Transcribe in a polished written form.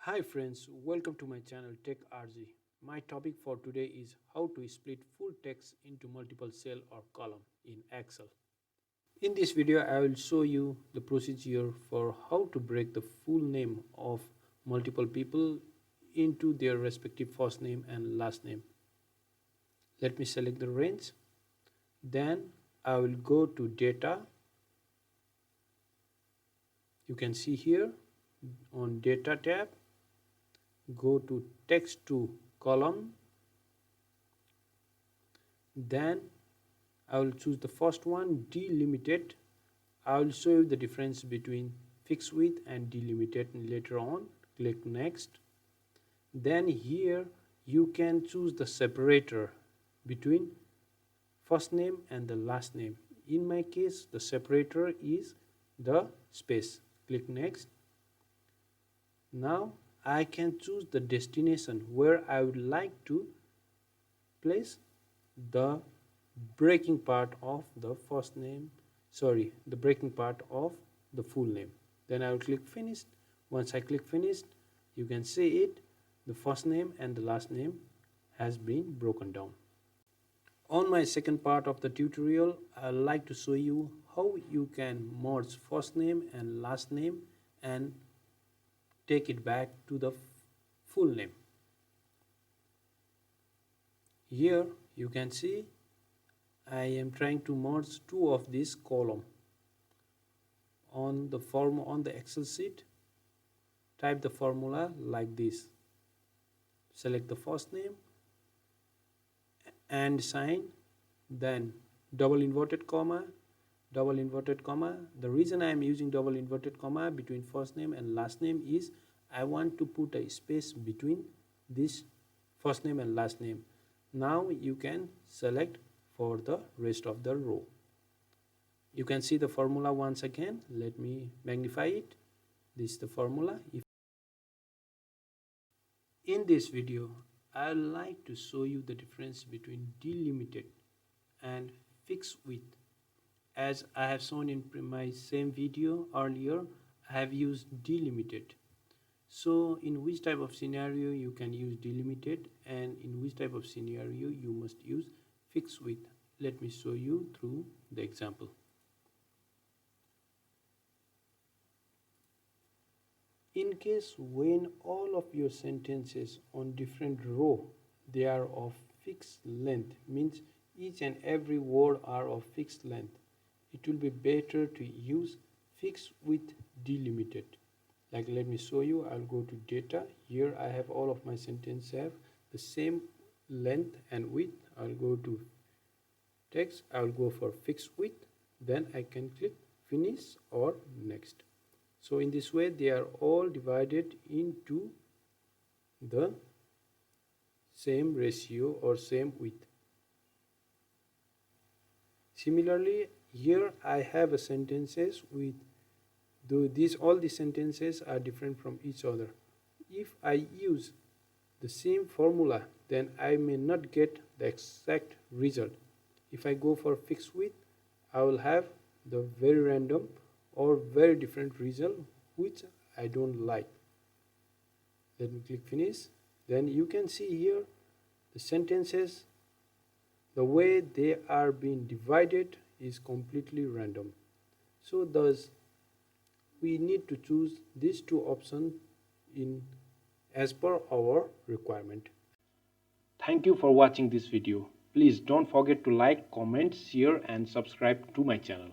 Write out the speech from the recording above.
Hi friends, welcome to my channel Tech RG. My topic for today is how to split full text into multiple cell or column in Excel. In this video, I will show you the procedure for how to break the full name of multiple people into their respective first name and last name. Let me select the range. Then I will go to data. You can see here on data tab, go to text to column. Then I will choose the first one, delimited. I will show you the difference between fixed width and delimited later on. Click next. Then here you can choose the separator between first name and the last name. In my case, the separator is the space. Click next. Now I can choose the destination where I would like to place the breaking part of the first name, the breaking part of the full name. Then I will click finish. Once I click finish, you can see it, the first name and the last name has been broken down. On my second part of the tutorial, I would like to show you how you can merge first name and last name and take it back to the full name. Here you can see I am trying to merge two of these columns. On the Excel sheet, type the formula like this. Select the first name and sign, then double inverted comma, double inverted comma. The reason I am using double inverted comma between first name and last name is I want to put a space between this first name and last name. Now you can select for the rest of the row. You can see the formula once again. Let me magnify it. This is the formula. In this video, I would like to show you the difference between delimited and fixed width. As I have shown in my same video earlier, I have used delimited. So in which type of scenario you can use delimited and in which type of scenario you must use fixed width. Let me show you through the example. In case when all of your sentences on different row they are of fixed length, means each and every word are of fixed length, it will be better to use fixed width delimited. Like, let me show you. I'll go to data. Here I have all of my sentences have the same length and width. I'll go to text. I'll go for fixed width. Then I can click finish or next. So in this way they are all divided into the same ratio or same width. Similarly, here I have a sentences with all the sentences are different from each other. If I use the same formula, then I may not get the exact result. If I go for fixed width, I will have the very random or very different result which I don't like. Let me click finish. Then you can see here the sentences, the way they are being divided is completely random. So thus we need to choose these two options as per our requirement. Thank you for watching this video. Please don't forget to like, comment, share and subscribe to my channel.